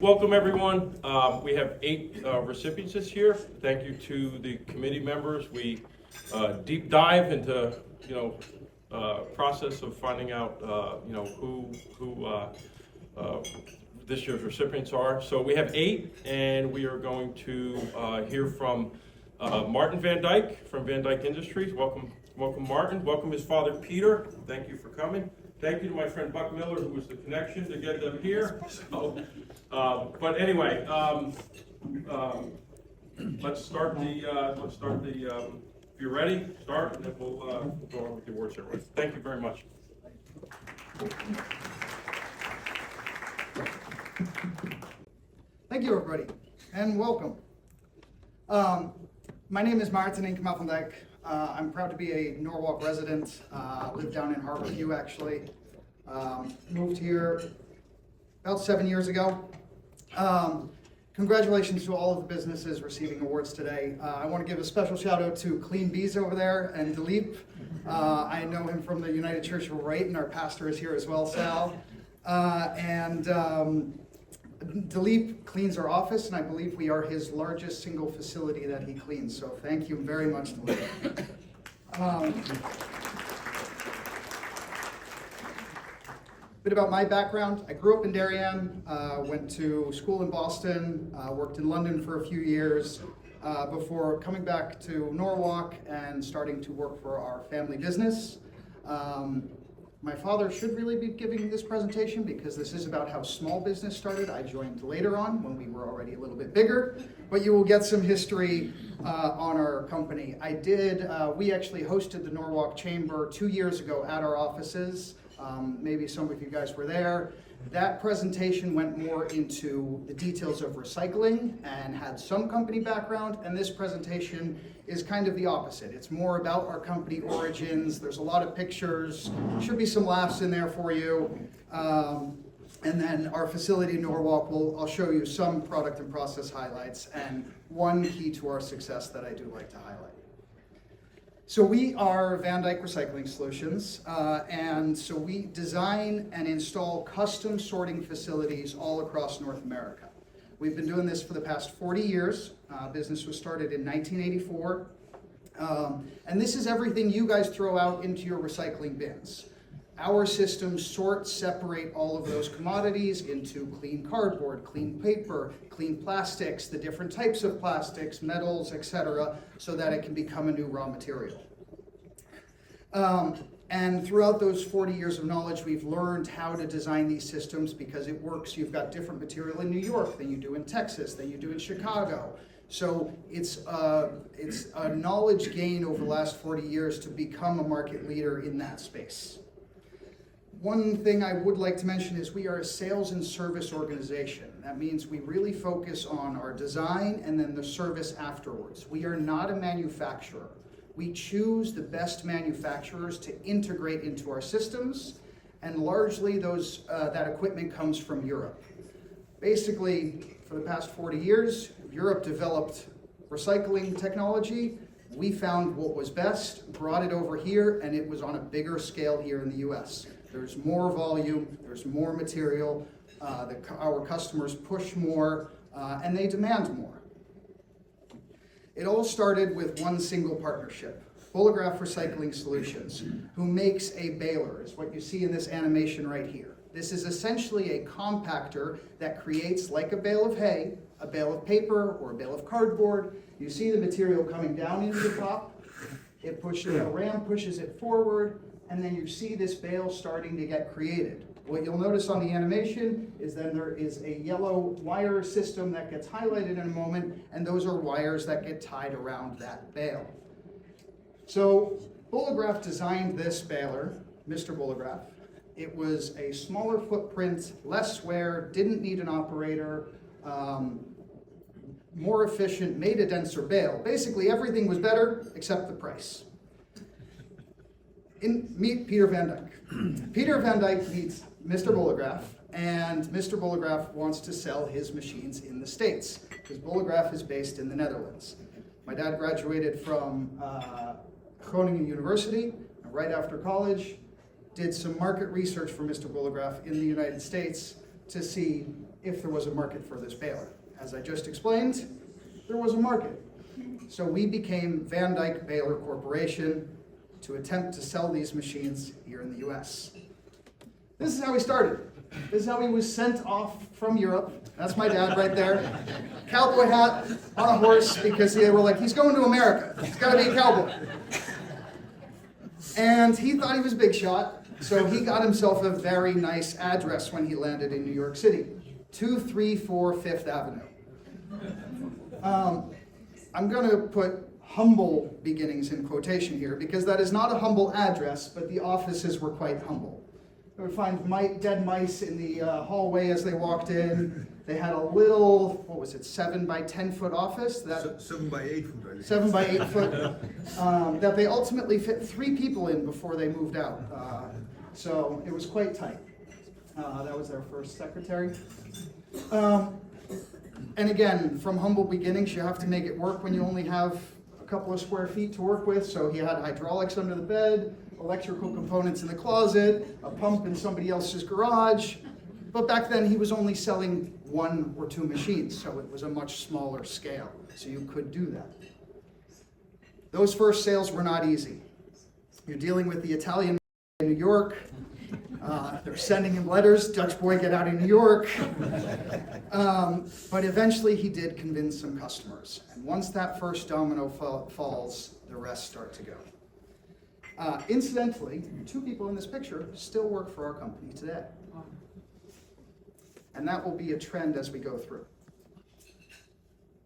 Welcome, everyone. We have 8 recipients this year. Thank you to the committee members. We deep dive into process of finding out who this year's recipients are. So we have 8, and we are going to hear from Maarten Van Dijk from Van Dijk Industries. Welcome, Maarten. Welcome his father, Pieter. Thank you for coming. Thank you to my friend Buck Miller, who was the connection to get them here. So, but anyway, let's start the. If you're ready, start, and then we'll go on with the awards ceremony. Thank you very much. Thank you, everybody, and welcome. My name is Maarten Eenkema van Dijk. I'm proud to be a Norwalk resident. Live down in Harborview, actually. Moved here about 7 years ago. Congratulations to all of the businesses receiving awards today. I want to give a special shout out to Clean Bees over there and Dilip. I know him from the United Church of Right, and our pastor is here as well, Sal. Dilip cleans our office, and I believe we are his largest single facility that he cleans. So thank you very much, Dilip. Bit about my background. I grew up in Darien, went to school in Boston, worked in London for a few years before coming back to Norwalk and starting to work for our family business. My father should really be giving this presentation because this is about how small business started. I joined later on when we were already a little bit bigger, but you will get some history on our company. We actually hosted the Norwalk Chamber 2 years ago at our offices. Maybe some of you guys were there. That presentation went more into the details of recycling and had some company background, and this presentation is kind of the opposite. It's more about our company origins. There's a lot of pictures. Should be some laughs in there for you. And then our facility in Norwalk, I'll show you some product and process highlights and one key to our success that I do like to highlight. So we are Van Dijk Recycling Solutions, and so we design and install custom sorting facilities all across North America. We've been doing this for the past 40 years. Business was started in 1984, and this is everything you guys throw out into your recycling bins. Our systems separate all of those commodities into clean cardboard, clean paper, clean plastics, the different types of plastics, metals, etc., so that it can become a new raw material. And throughout those 40 years of knowledge, we've learned how to design these systems because it works. You've got different material in New York than you do in Texas, than you do in Chicago. So it's a knowledge gain over the last 40 years to become a market leader in that space. One thing I would like to mention is we are a sales and service organization. That means we really focus on our design and then the service afterwards. We are not a manufacturer. We choose the best manufacturers to integrate into our systems, and largely that equipment comes from Europe. Basically, for the past 40 years, Europe developed recycling technology. We found what was best, brought it over here, and it was on a bigger scale here in the US. There's more volume, there's more material, our customers push more, and they demand more. It all started with one single partnership, Bolograph Recycling Solutions, who makes a baler, is what you see in this animation right here. This is essentially a compactor that creates, like a bale of hay, a bale of paper or a bale of cardboard. You see the material coming down into the top, a ram pushes it forward, and then you see this bale starting to get created. What you'll notice on the animation is then there is a yellow wire system that gets highlighted in a moment, and those are wires that get tied around that bale. So Bolograph designed this baler, Mr. Bolograph. It was a smaller footprint, less wear, didn't need an operator, more efficient, made a denser bale. Basically everything was better except the price. Meet Pieter Van Dijk. Pieter Van Dijk meets Mr. Bolograph, and Mr. Bolograph wants to sell his machines in the States, because Bolograph is based in the Netherlands. My dad graduated from Groningen University, and right after college, did some market research for Mr. Bolograph in the United States to see if there was a market for this baler. As I just explained, there was a market. So we became Van Dijk Baler Corporation to attempt to sell these machines here in the US. This is how he started. This is how he was sent off from Europe. That's my dad right there. Cowboy hat, on a horse, because they were like, he's going to America. He's got to be a cowboy. And he thought he was a big shot, so he got himself a very nice address when he landed in New York City. 234 Fifth Avenue. I'm going to put humble beginnings in quotation here, because that is not a humble address, but the offices were quite humble. They would find dead mice in the hallway as they walked in. They had a little, 7 by 10 foot office. 7 by 8 foot, I think. 7 by 8 foot, that they ultimately fit 3 people in before they moved out. So it was quite tight. That was their first secretary. And again, from humble beginnings, you have to make it work when you only have a couple of square feet to work with. So he had hydraulics under the bed, electrical components in the closet, a pump in somebody else's garage. But back then he was only selling 1 or 2 machines, so it was a much smaller scale. So you could do that. Those first sales were not easy. You're dealing with the Italian in New York. They're sending him letters, Dutch boy, get out of New York. But eventually he did convince some customers. And once that first domino falls, the rest start to go. Incidentally, 2 people in this picture still work for our company today. And that will be a trend as we go through.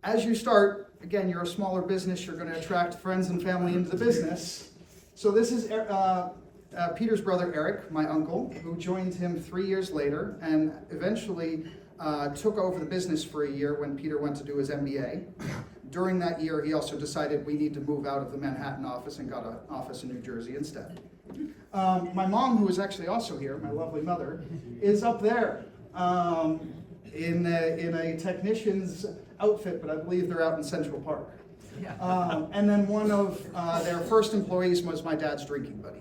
As you start, again, you're a smaller business, you're going to attract friends and family into the business. So this is Peter's brother Eric, my uncle, who joined him 3 years later and eventually took over the business for a year when Peter went to do his MBA. During that year, he also decided we need to move out of the Manhattan office and got an office in New Jersey instead. My mom, who is actually also here, my lovely mother, is up there in a technician's outfit, but I believe they're out in Central Park. And then one of their first employees was my dad's drinking buddy.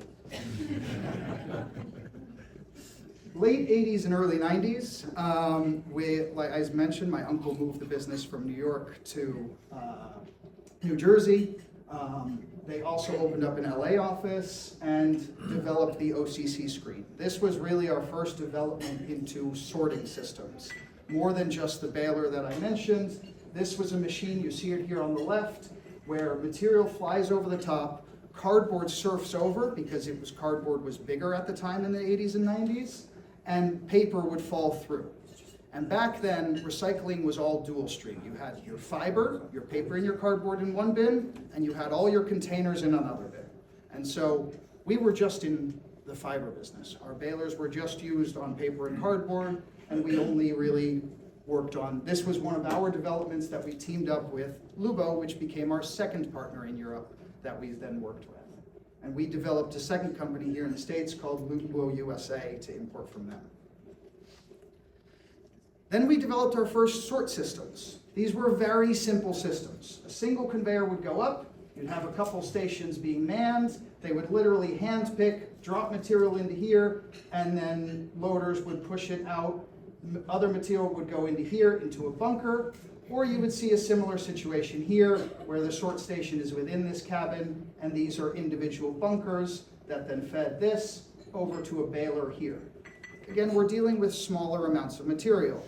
Late 80s and early 90s, like I mentioned, my uncle moved the business from New York to New Jersey. They also opened up an LA office and developed the OCC screen. This was really our first development into sorting systems. More than just the baler that I mentioned, this was a machine, you see it here on the left, where material flies over the top, cardboard surfs over, because cardboard was bigger at the time in the 80s and 90s, and paper would fall through. And back then, recycling was all dual stream. You had your fiber, your paper and your cardboard in one bin, and you had all your containers in another bin. And so we were just in the fiber business. Our balers were just used on paper and cardboard, and we only really worked on, this was one of our developments that we teamed up with Lubo, which became our second partner in Europe that we then worked with. And we developed a second company here in the States called Lubo USA to import from them. Then we developed our first sort systems. These were very simple systems. A single conveyor would go up, you'd have a couple stations being manned, they would literally hand pick, drop material into here, and then loaders would push it out. Other material would go into here, into a bunker, or you would see a similar situation here, where the sort station is within this cabin, and these are individual bunkers that then fed this over to a baler here. Again, we're dealing with smaller amounts of material.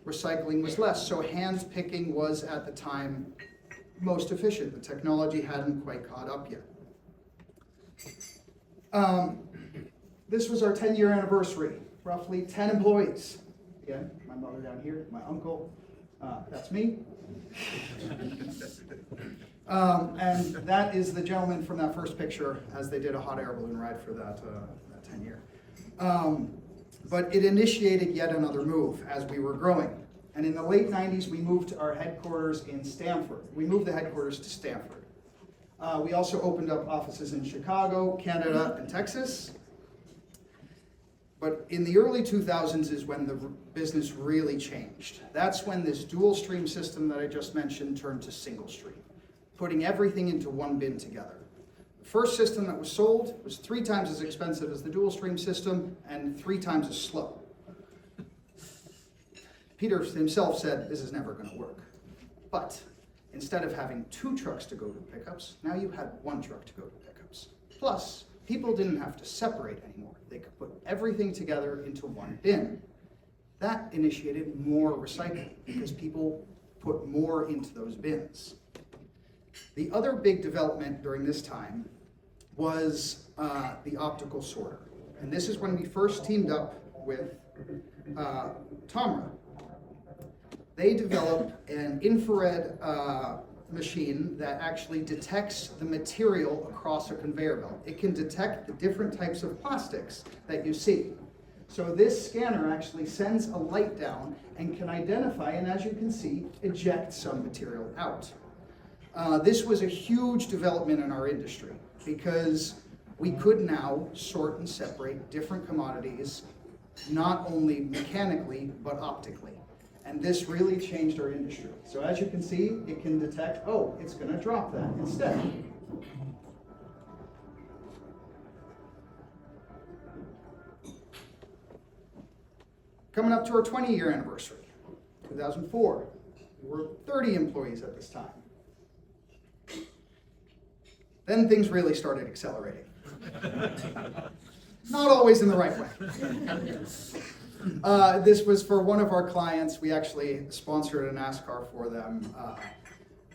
Recycling was less, so hand picking was at the time most efficient. The technology hadn't quite caught up yet. This was our 10-year anniversary, roughly 10 employees. Again, my mother down here, my uncle, that's me. And that is the gentleman from that first picture as they did a hot air balloon ride for that 10-year. But it initiated yet another move as we were growing. And in the late 90s, we moved our headquarters in Stamford. We moved the headquarters to Stamford. We also opened up offices in Chicago, Canada, and Texas. But in the early 2000s is when the business really changed. That's when this dual stream system that I just mentioned turned to single stream, putting everything into one bin together. The first system that was sold was 3 times as expensive as the dual stream system and 3 times as slow. Peter himself said, this is never going to work. But instead of having 2 trucks to go to pickups, now you had 1 truck to go to pickups. Plus, people didn't have to separate anymore. They could put everything together into 1 bin. That initiated more recycling because people put more into those bins. The other big development during this time was the optical sorter. And this is when we first teamed up with Tomra. They developed an infrared machine that actually detects the material across a conveyor belt. It can detect the different types of plastics that you see. So this scanner actually sends a light down and can identify, and as you can see, eject some material out. This was a huge development in our industry because we could now sort and separate different commodities, not only mechanically, but optically. And this really changed our industry. So as you can see, it can detect, oh, it's going to drop that instead. Coming up to our 20-year anniversary, 2004. We were 30 employees at this time. Then things really started accelerating. Not always in the right way. This was for one of our clients. We actually sponsored a NASCAR for them,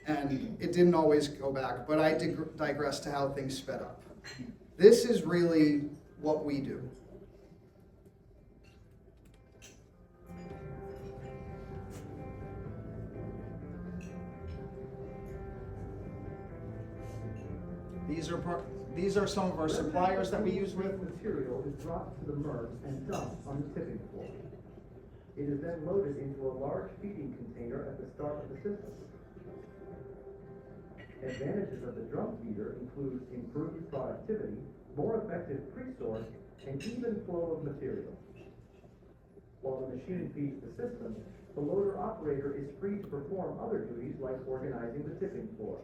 and it didn't always go back, but I digress to how things sped up. This is really what we do. These are some of our suppliers that we use with. Material is dropped to the MRF and dumped on the tipping floor. It is then loaded into a large feeding container at the start of the system. Advantages of the drum feeder include improved productivity, more effective pre-sort, and even flow of material. While the machine feeds the system, the loader operator is free to perform other duties like organizing the tipping floor.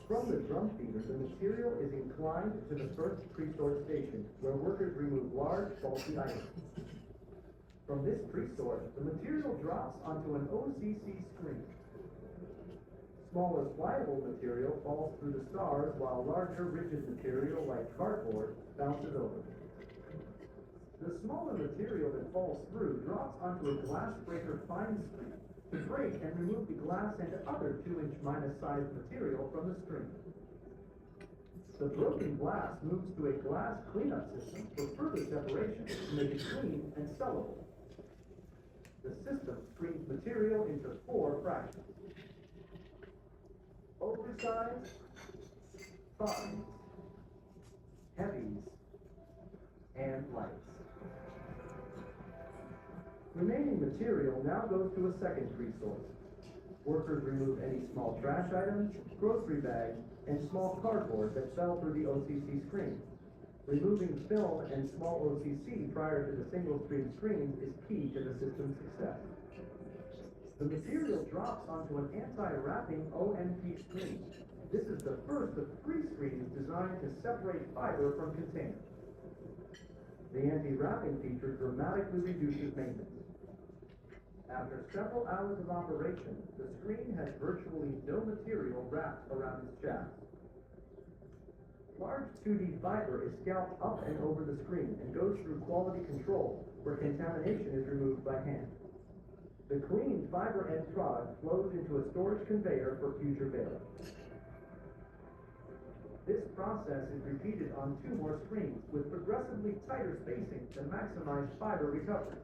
From the drum feeder, the material is inclined to the first pre-sort station, where workers remove large, bulky items. From this pre-sort, the material drops onto an OCC screen. Smaller pliable material falls through the stars, while larger, rigid material, like cardboard, bounces over. The smaller material that falls through drops onto a glass breaker fine screen to break and remove the glass and other 2-inch minus sized material from the screen. The broken glass moves to a glass cleanup system for further separation to make it clean and sellable. The system screens material into 4 fractions: oversized, fines, heavies, and lights. Remaining material now goes to a second pre-sort. Workers remove any small trash items, grocery bags, and small cardboard that fell through the OCC screen. Removing film and small OCC prior to the single-stream screens is key to the system's success. The material drops onto an anti-wrapping ONP screen. This is the first of 3 screens designed to separate fiber from container. The anti-wrapping feature dramatically reduces maintenance. After several hours of operation, the screen has virtually no material wrapped around its shaft. Large 2D fiber is scalped up and over the screen and goes through quality control, where contamination is removed by hand. The cleaned fiber end product flows into a storage conveyor for future baling. This process is repeated on 2 more screens with progressively tighter spacing to maximize fiber recovery.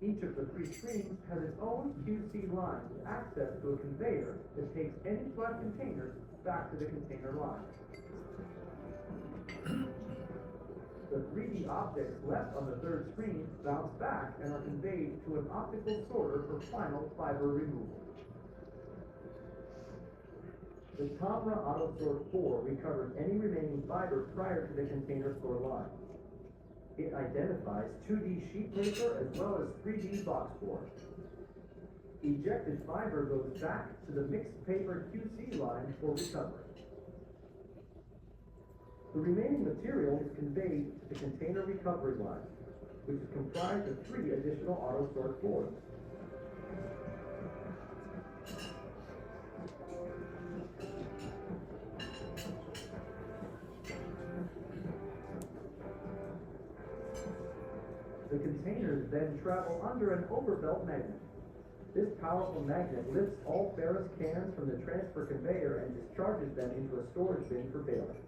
Each of the 3 screens has its own QC line with access to a conveyor that takes any flat containers back to the container line. The 3D optics left on the 3rd screen bounce back and are conveyed to an optical sorter for final fiber removal. The Tomra AutoSort 4 recovers any remaining fiber prior to the container store line. It identifies 2D sheet paper as well as 3D box board. Ejected fiber goes back to the mixed paper QC line for recovery. The remaining material is conveyed to the container recovery line, which is comprised of 3 additional auto sort floors. The containers then travel under an overbelt magnet. This powerful magnet lifts all ferrous cans from the transfer conveyor and discharges them into a storage bin for baling.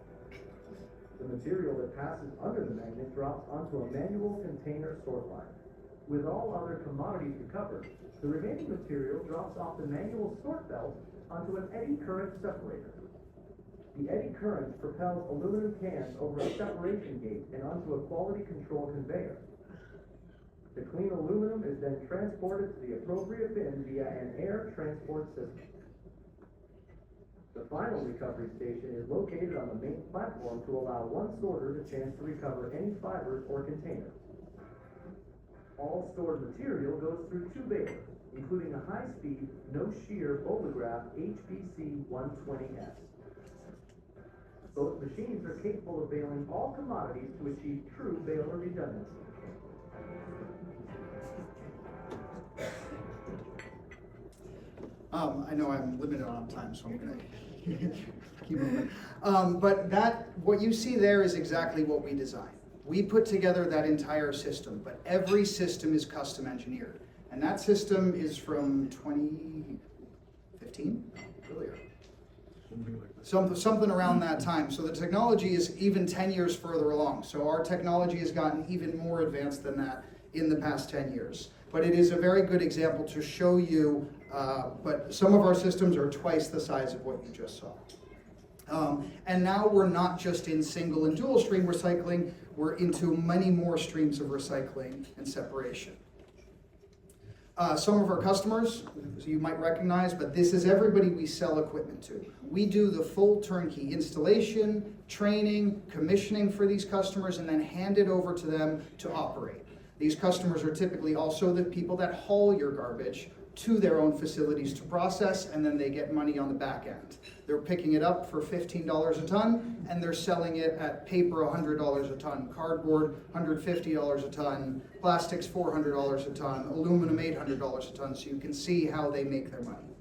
The material that passes under the magnet drops onto a manual container sort line. With all other commodities recovered, the remaining material drops off the manual sort belt onto an eddy current separator. The eddy current propels aluminum cans over a separation gate and onto a quality control conveyor. The clean aluminum is then transported to the appropriate bin via an air transport system. The final recovery station is located on the main platform to allow one sorter the chance to recover any fibers or containers. All stored material goes through 2 balers, including a high-speed, no-shear Bolograph HPC 120S. Both machines are capable of baling all commodities to achieve true baler redundancy. I know I'm limited on time, so I'm going to keep moving. But what you see there is exactly what we designed. We put together that entire system, but every system is custom engineered. And that system is from 2015, earlier. Something around that time. So the technology is even 10 years further along. So our technology has gotten even more advanced than that in the past 10 years. But it is a very good example to show you, but some of our systems are twice the size of what you just saw. And now we're not just in single and dual stream recycling, we're into many more streams of recycling and separation. Some of our customers, you might recognize, but this is everybody we sell equipment to. We do the full turnkey installation, training, commissioning for these customers, and then hand it over to them to operate. These customers are typically also the people that haul your garbage to their own facilities to process, and then they get money on the back end. They're picking it up for $15 a ton, and they're selling it at paper $100 a ton, cardboard $150 a ton, plastics $400 a ton, aluminum $800 a ton, so you can see how they make their money.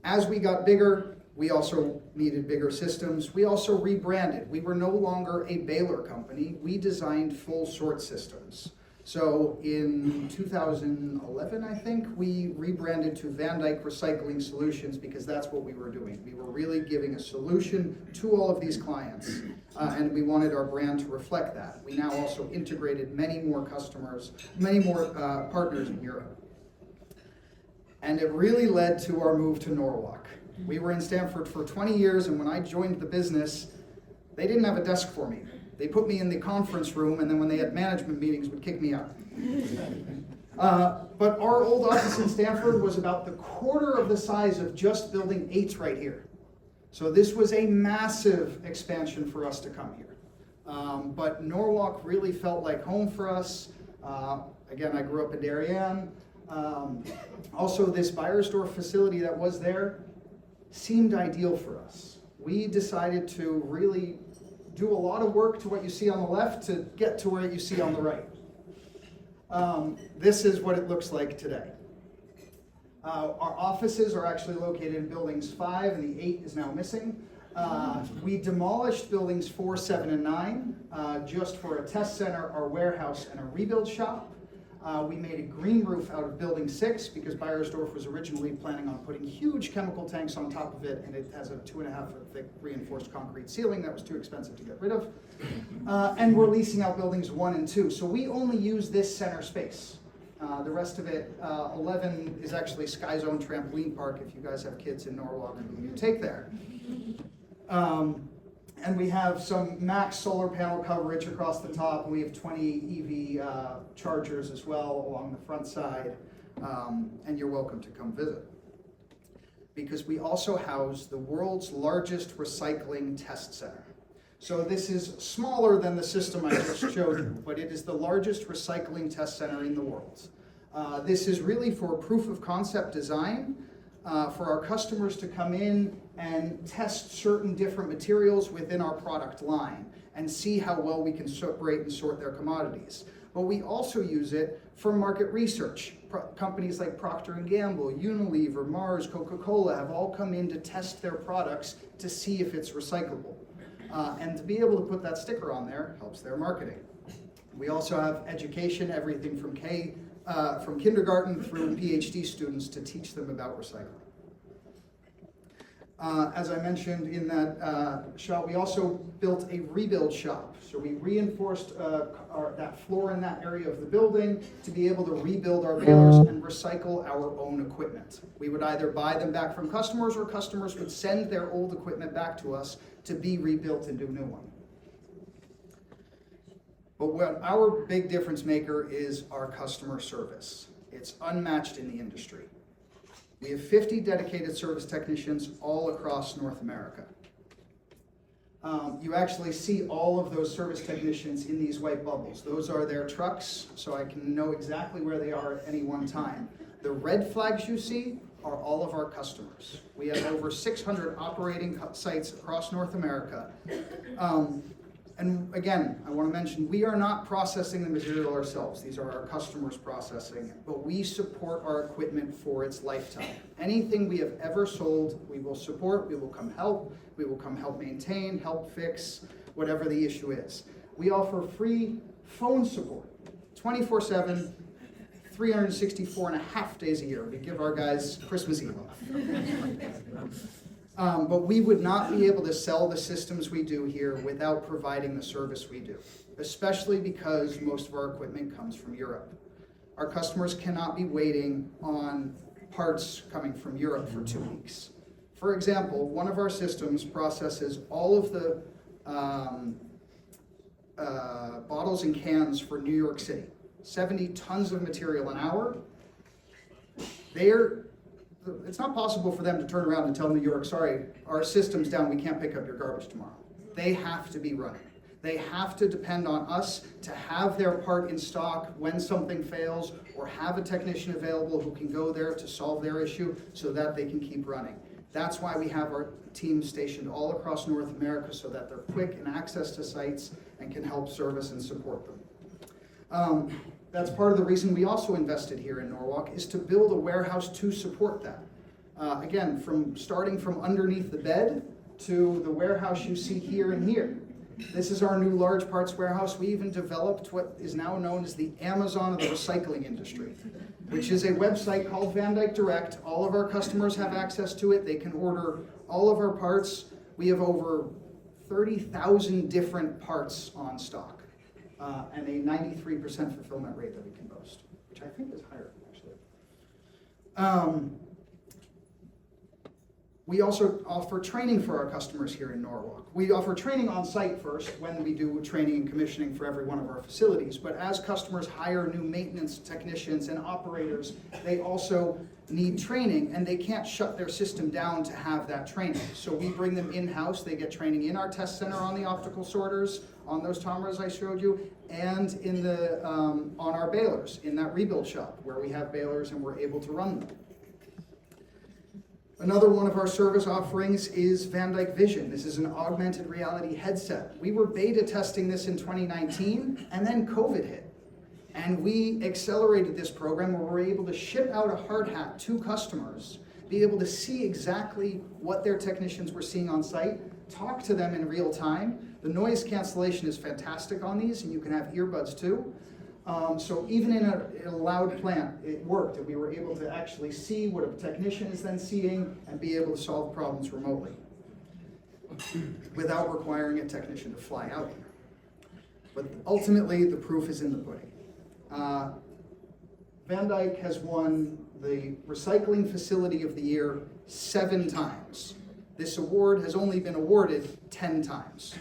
As we got bigger, we also needed bigger systems. We also rebranded. We were no longer a baler company. We designed full sort systems. So in 2011, I think, we rebranded to Van Dijk Recycling Solutions because that's what we were doing. We were really giving a solution to all of these clients, and we wanted our brand to reflect that. We now also integrated many more customers, many more partners in Europe. And it really led to our move to Norwalk. We were in Stamford for 20 years, and when I joined the business, they didn't have a desk for me. They put me in the conference room, and then when they had management meetings, would kick me out. But our old office in Stamford was about the quarter of the size of just Building 8 right here. So this was a massive expansion for us to come here. But Norwalk really felt like home for us. Again, I grew up in Darien. Also, this Beiersdorf facility that was there seemed ideal for us. We decided to really do a lot of work to what you see on the left to get to where you see on the right. This is what it looks like today. Our offices are actually located in buildings 5, and the 8 is now missing. We demolished buildings 4, 7, and 9 just for a test center, our warehouse, and a rebuild shop. We made a green roof out of building 6 because Beiersdorf was originally planning on putting huge chemical tanks on top of it, and it has a 2.5-foot thick reinforced concrete ceiling that was too expensive to get rid of. And we're leasing out buildings 1 and 2. So we only use this center space. The rest of it, 11 is actually Sky Zone Trampoline Park if you guys have kids in Norwalk who you take there. And we have some max solar panel coverage across the top, and we have 20 EV chargers as well along the front side, and you're welcome to come visit. Because we also house the world's largest recycling test center. So this is smaller than the system I just showed you, but it is the largest recycling test center in the world. This is really for proof of concept design, for our customers to come in and test certain different materials within our product line and see how well we can separate and sort their commodities. But we also use it for market research. Companies like Procter & Gamble, Unilever, Mars, Coca-Cola have all come in to test their products to see if it's recyclable. And to be able to put that sticker on there helps their marketing. We also have education, everything from kindergarten through PhD students to teach them about recycling. As I mentioned in that shop, we also built a rebuild shop. So we reinforced that floor in that area of the building to be able to rebuild our balers and recycle our own equipment. We would either buy them back from customers, or customers would send their old equipment back to us to be rebuilt into a new one. But what our big difference maker is our customer service. It's unmatched in the industry. We have 50 dedicated service technicians all across North America. You actually see all of those service technicians in these white bubbles. Those are their trucks, so I can know exactly where they are at any one time. The red flags you see are all of our customers. We have over 600 operating sites across North America. And again, I want to mention, we are not processing the material ourselves. These are our customers processing, but we support our equipment for its lifetime. Anything we have ever sold, we will support, we will come help maintain, help fix, whatever the issue is. We offer free phone support, 24/7, 364 and a half days a year. We give our guys Christmas Eve off. But we would not be able to sell the systems we do here without providing the service we do, especially because most of our equipment comes from Europe. Our customers cannot be waiting on parts coming from Europe for 2 weeks. For example, one of our systems processes all of the bottles and cans for New York City, 70 tons of material an hour. It's not possible for them to turn around and tell New York, sorry, our system's down, we can't pick up your garbage tomorrow. They have to be running. They have to depend on us to have their part in stock when something fails, or have a technician available who can go there to solve their issue so that they can keep running. That's why we have our teams stationed all across North America, so that they're quick in access to sites and can help service and support them. That's part of the reason we also invested here in Norwalk, is to build a warehouse to support that. Again, starting from underneath the bed to the warehouse you see here and here. This is our new large parts warehouse. We even developed what is now known as the Amazon of the recycling industry, which is a website called Van Dijk Direct. All of our customers have access to it. They can order all of our parts. We have over 30,000 different parts on stock, and a 93% fulfillment rate that we can boast, which I think is higher, actually. We also offer training for our customers here in Norwalk. We offer training on site first when we do training and commissioning for every one of our facilities, but as customers hire new maintenance technicians and operators, they also need training, and they can't shut their system down to have that training. So we bring them in-house. They get training in our test center on the optical sorters, on those tomers I showed you, and in the on our balers in that rebuild shop where we have balers and we're able to run them. Another one of our service offerings is Van Dijk Vision. This is an augmented reality headset. We were beta testing this in 2019, and then COVID hit. And we accelerated this program where we're able to ship out a hard hat to customers, be able to see exactly what their technicians were seeing on site, talk to them in real time. The noise cancellation is fantastic on these, and you can have earbuds too. So even in a loud plant, it worked, and we were able to actually see what a technician is then seeing and be able to solve problems remotely without requiring a technician to fly out there. But ultimately, the proof is in the pudding. Van Dijk has won the Recycling Facility of the Year 7 times. This award has only been awarded 10 times.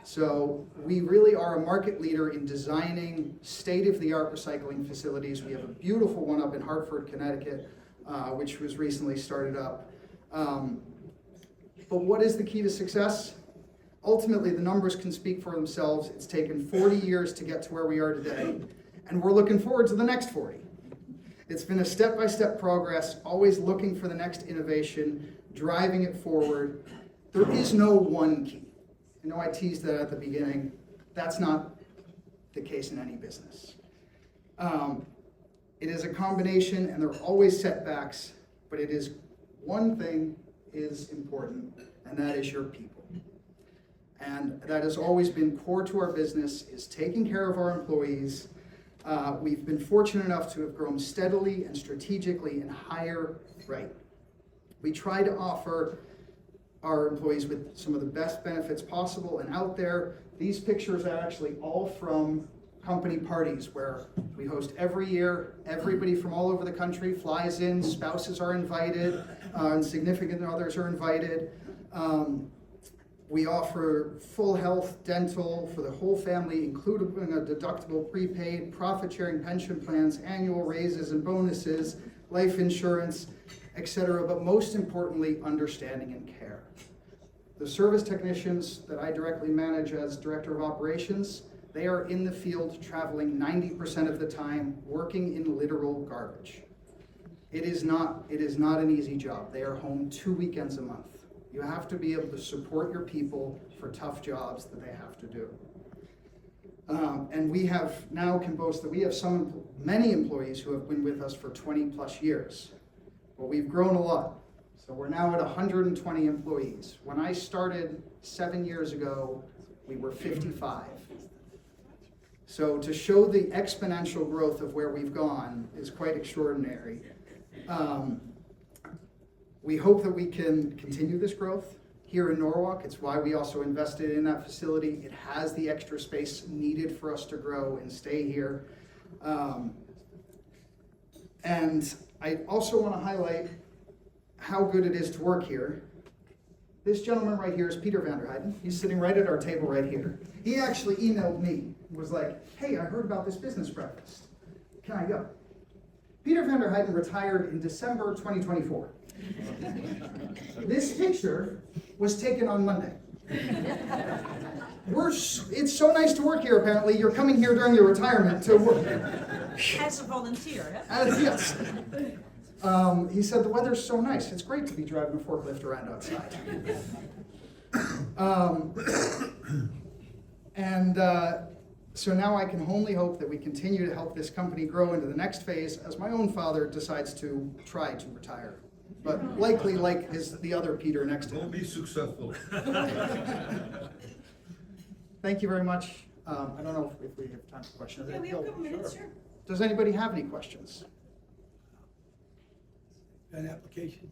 So we really are a market leader in designing state-of-the-art recycling facilities. We have a beautiful one up in Hartford, Connecticut, which was recently started up. But what is the key to success? Ultimately, the numbers can speak for themselves. It's taken 40 years to get to where we are today, and we're looking forward to the next 40. It's been a step-by-step progress, always looking for the next innovation, driving it forward. There is no one key. I know I teased that at the beginning. That's not the case in any business. It is a combination, and there are always setbacks, but it is one thing is important, and that is your people. And that has always been core to our business, is taking care of our employees. We've been fortunate enough to have grown steadily and strategically in higher rate. We try to offer our employees with some of the best benefits possible and out there. These pictures are actually all from company parties where we host every year. Everybody from all over the country flies in, spouses are invited, and significant others are invited. We offer full health, dental for the whole family, including a deductible prepaid, profit-sharing pension plans, annual raises and bonuses, life insurance, etc., but most importantly, understanding and care. The service technicians that I directly manage as Director of Operations, they are in the field traveling 90% of the time, working in literal garbage. It is not an easy job. They are home 2 weekends a month. You have to be able to support your people for tough jobs that they have to do. And we have now can boast that we have many employees who have been with us for 20 plus years. But we've grown a lot. So we're now at 120 employees. When I started 7 years ago, we were 55. So to show the exponential growth of where we've gone is quite extraordinary. We hope that we can continue this growth here in Norwalk. It's why we also invested in that facility. It has the extra space needed for us to grow and stay here. And I also want to highlight how good it is to work here. This gentleman right here is Pieter van Dijk. He's sitting right at our table right here. He actually emailed me, was like, hey, I heard about this business breakfast. Can I go? Pieter van Dijk retired in December 2024. This picture was taken on Monday. It's so nice to work here, apparently. You're coming here during your retirement to work. As a volunteer, Yes. He said, the weather's so nice. It's great to be driving a forklift around outside. So now I can only hope that we continue to help this company grow into the next phase as my own father decides to try to retire. But likely like the other Pieter next to him. Will be successful. Thank you very much. I don't know if we have time for questions. Yeah, we have a couple minutes, sure. Does anybody have any questions? An application.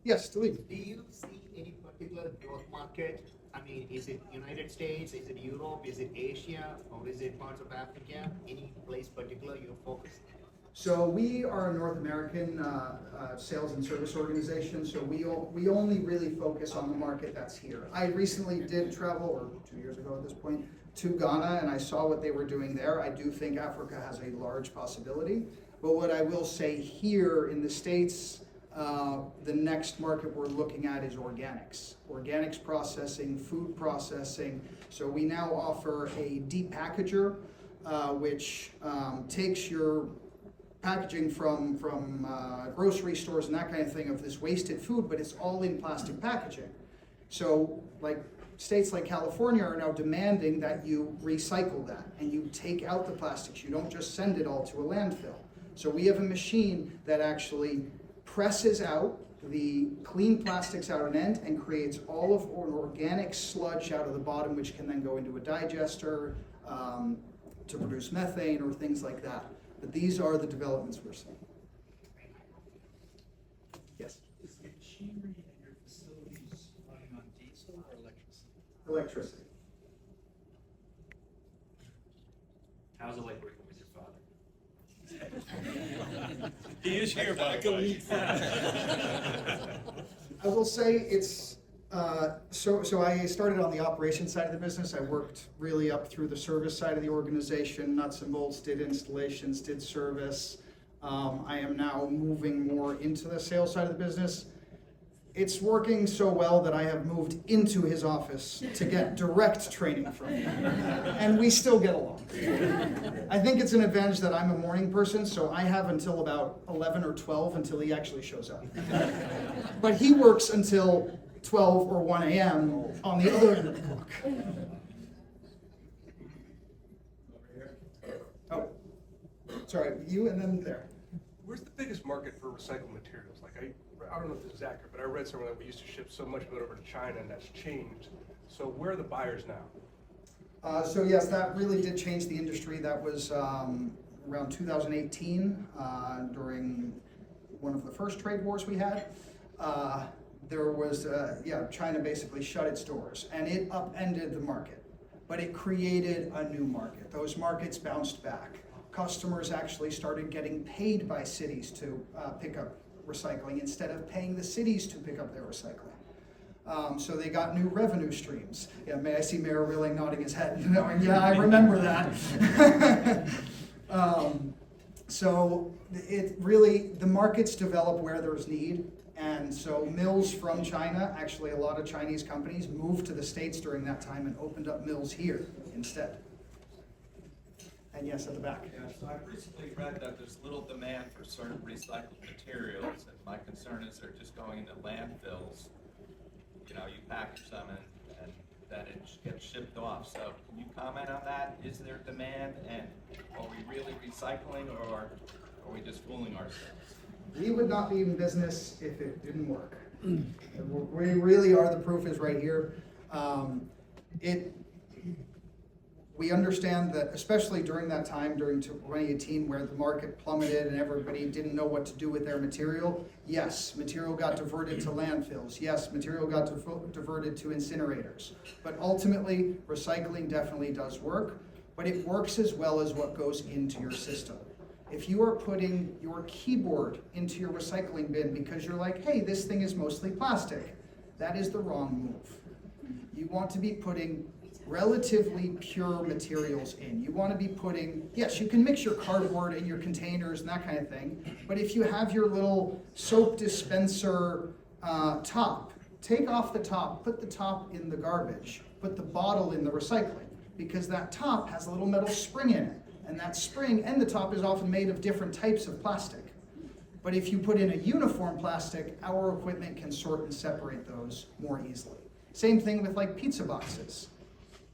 Yes, Delete. Do you see any particular growth market? I mean, is it United States, is it Europe, is it Asia, or is it parts of Africa? Any place particular you're focused? So we are a North American sales and service organization, so we only really focus on the market that's here. I recently did travel, or 2 years ago at this point, to Ghana, and I saw what they were doing there. I do think Africa has a large possibility, but what I will say here in the States, the next market we're looking at is organics. Organics processing, food processing. So we now offer a deep packager, which takes your packaging from grocery stores and that kind of thing of this wasted food, but it's all in plastic packaging. So like states like California are now demanding that you recycle that and you take out the plastics. You don't just send it all to a landfill. So we have a machine that actually presses out the clean plastics out an end and creates all of an organic sludge out of the bottom, which can then go into a digester to produce methane or things like that. But these are the developments we're seeing. Yes? Is the machinery in your facilities running on diesel or electricity? Electricity. How's it like working with your father? He is here, by the way. I will say it's, so I started on the operations side of the business. I worked really up through the service side of the organization, nuts and bolts, did installations, did service. I am now moving more into the sales side of the business. It's working so well that I have moved into his office to get direct training from him. And we still get along. I think it's an advantage that I'm a morning person, so I have until about 11 or 12 until he actually shows up. But he works until 12 or 1 a.m. on the other end of the clock. Oh, sorry, you and then there. Where's the biggest market for recycled materials? Like I don't know if this is accurate, but I read somewhere that we used to ship so much of it over to China, and that's changed. So where are the buyers now? So yes, that really did change the industry. That was around 2018 during one of the first trade wars we had. There was, China basically shut its doors, and it upended the market, but it created a new market. Those markets bounced back. Customers actually started getting paid by cities to pick up recycling instead of paying the cities to pick up their recycling. So they got new revenue streams. Yeah, I see Mayor really nodding his head, knowing, yeah, I remember that. So it really, the markets develop where there's need. And so mills from China, actually a lot of Chinese companies moved to the States during that time and opened up mills here instead. And yes, at the back. Yeah, so I've recently read that there's little demand for certain recycled materials, and my concern is they're just going into landfills. You know, you package them and then it gets shipped off. So can you comment on that? Is there demand, and are we really recycling, or are we just fooling ourselves? We would not be in business if it didn't work. We really are, the proof is right here. We understand that, especially during that time, during 2018, where the market plummeted and everybody didn't know what to do with their material, yes, material got diverted to landfills. Yes, material got diverted to incinerators. But ultimately, recycling definitely does work, but it works as well as what goes into your system. If you are putting your keyboard into your recycling bin because you're like, hey, this thing is mostly plastic, that is the wrong move. You want to be putting relatively pure materials in. You want to be putting, yes, you can mix your cardboard in your containers and that kind of thing, but if you have your little soap dispenser top, take off the top, put the top in the garbage, put the bottle in the recycling, because that top has a little metal spring in it, and that spring and the top is often made of different types of plastic. But if you put in a uniform plastic, our equipment can sort and separate those more easily. Same thing with like pizza boxes.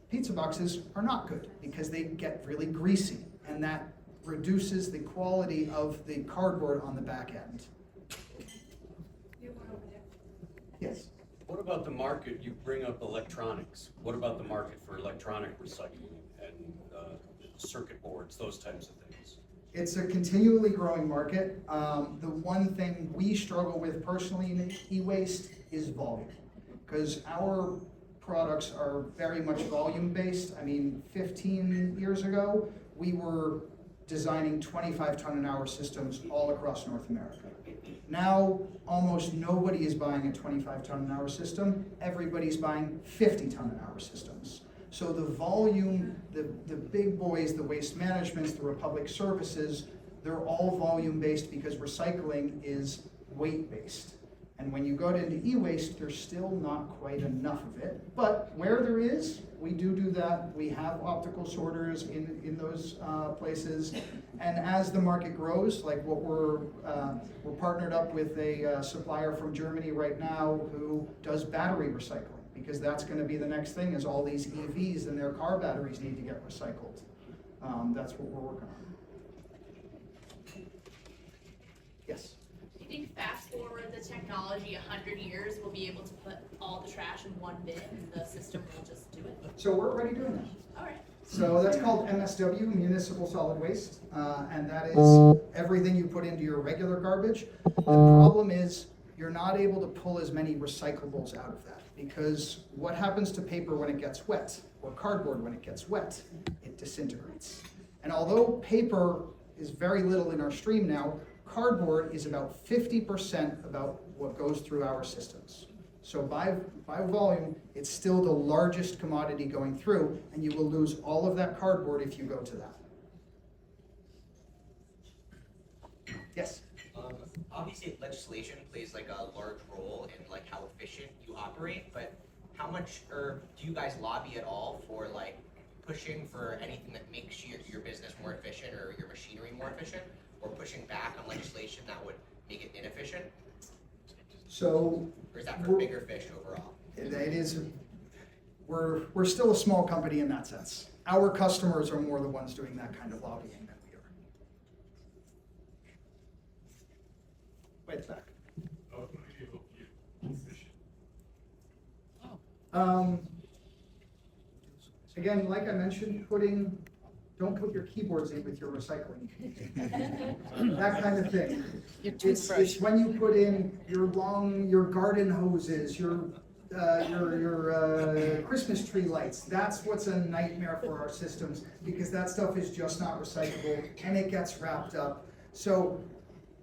Pizza boxes are not good because they get really greasy, and that reduces the quality of the cardboard on the back end. Yes? What about the market? You bring up electronics. What about the market for electronic recycling and circuit boards, those types of things? It's a continually growing market. The one thing we struggle with personally in e-waste is volume, because our products are very much volume based. I mean, 15 years ago, we were designing 25-ton-an-hour systems all across North America. Now, almost nobody is buying a 25-ton-an-hour system. Everybody's buying 50-ton-an-hour systems. So the volume, the big boys, the Waste Managements, the Republic Services, they're all volume based because recycling is weight based. And when you go into e-waste, there's still not quite enough of it. But where there is, we do that. We have optical sorters in those places. And as the market grows, like what we're partnered up with a supplier from Germany right now who does battery recycling, because that's going to be the next thing, is all these EVs and their car batteries need to get recycled. That's what we're working on. Yes? Do you think fast forward the technology 100 years, we'll be able to put all the trash in one bin and the system will just do it? So we're already doing that. All right. So that's called MSW, Municipal Solid Waste, and that is everything you put into your regular garbage. The problem is you're not able to pull as many recyclables out of that, because what happens to paper when it gets wet, or cardboard when it gets wet? It disintegrates. And although paper is very little in our stream now, cardboard is about 50% about what goes through our systems. So by volume, it's still the largest commodity going through, and you will lose all of that cardboard if you go to that. Yes? Obviously, legislation plays like a large role in like how how efficient you operate, but how much, or do you guys lobby at all for like pushing for anything that makes your business more efficient or your machinery more efficient, or pushing back on legislation that would make it inefficient? So. Or is that for bigger fish overall? It is, we're still a small company in that sense. Our customers are more the ones doing that kind of lobbying than we are. Way back. Again, like I mentioned, don't put your keyboards in with your recycling. That kind of thing. It's when you put in your garden hoses, your Christmas tree lights. That's what's a nightmare for our systems, because that stuff is just not recyclable and it gets wrapped up. So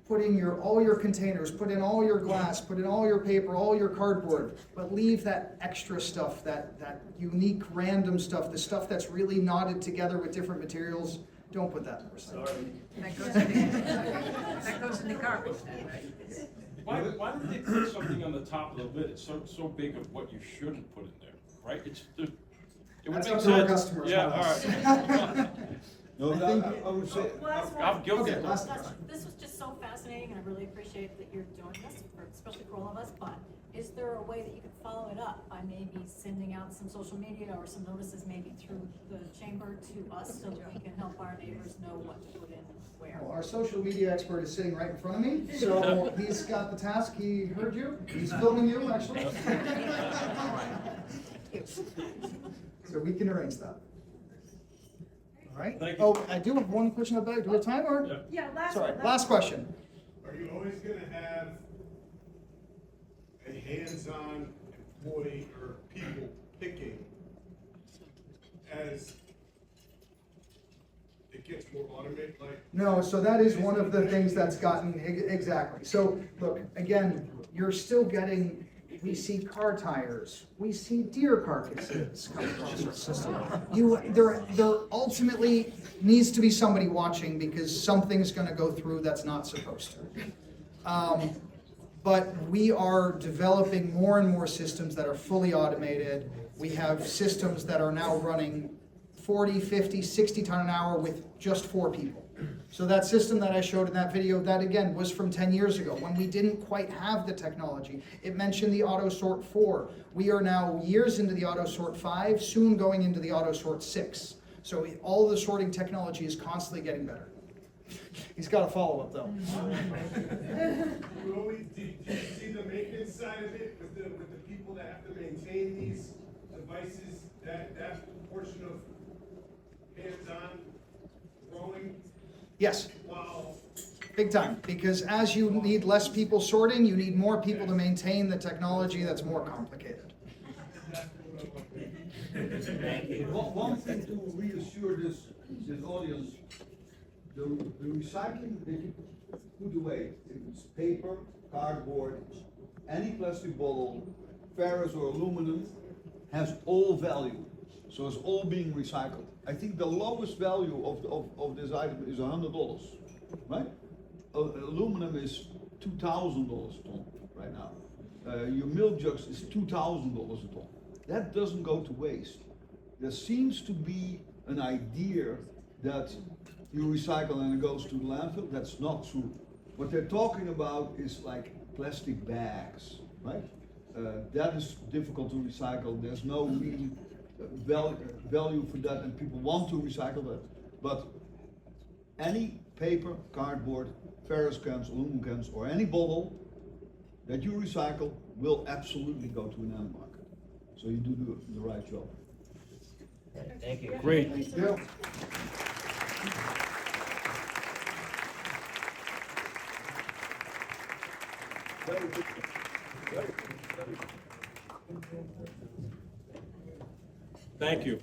put in all your containers, put in all your glass, put in all your paper, all your cardboard, but leave that extra stuff, that unique random stuff, the stuff that's really knotted together with different materials. Don't put that in the recycling. That goes in the garbage then, right? Why don't they put something on the top of the lid? It's so big of what you shouldn't put in there, right? It would That's make up to our sense. customers, Yeah, not all us. right. No, I would say, I'm guilty. Okay, last This was just so fascinating, and I really appreciate that you're doing this, especially for all of us, but is there a way that you can follow it up by maybe sending out some social media or some notices maybe through the chamber to us so that we can help our neighbors know what to put in where? Well, our social media expert is sitting right in front of me, so he's got the task. He heard you. He's filming you, actually. So we can arrange that. All right. Thank you. Oh, I do have one question about it. Do we have time or? Yeah, Last question. Are you always gonna have a hands-on employee or people picking as it gets more automated, like? No, so that is one of the things that's gotten, exactly. So, look, again, you're still getting, we see car tires, we see deer carcasses come across our system. There ultimately needs to be somebody watching, because something's gonna go through that's not supposed to. But we are developing more and more systems that are fully automated. We have systems that are now running 40, 50, 60 ton an hour with just 4 people. So that system that I showed in that video, that again was from 10 years ago when we didn't quite have the technology. It mentioned the AutoSort 4. We are now years into the AutoSort 5, soon going into the AutoSort 6. So all the sorting technology is constantly getting better. He's got a follow-up though. Do you see the maintenance side of it with the people that have to maintain these devices, that portion of hands-on growing? Yes. Wow. Big time, because as you need less people sorting, you need more people to maintain the technology that's more complicated. one thing to reassure this audience, the recycling that you put away, if it's paper, cardboard, any plastic bottle, ferrous or aluminum, has all value. So it's all being recycled. I think the lowest value of this item is $100, right? Aluminum is $2,000 a ton right now. Your milk jugs is $2,000 a ton. That doesn't go to waste. There seems to be an idea that you recycle and it goes to the landfill. That's not true. What they're talking about is like plastic bags, right? That is difficult to recycle. There's no real value for that, and people want to recycle that. But any paper, cardboard, ferrous cans, aluminum cans, or any bottle that you recycle will absolutely go to an end market. So you do the right job. Thank you. Great. Thank you. Thank you.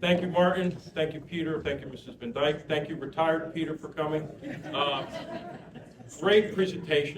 Thank you, Martin. Thank you, Peter. Thank you, Mrs. Van Dijk. Thank you, retired Peter, for coming. Great presentation.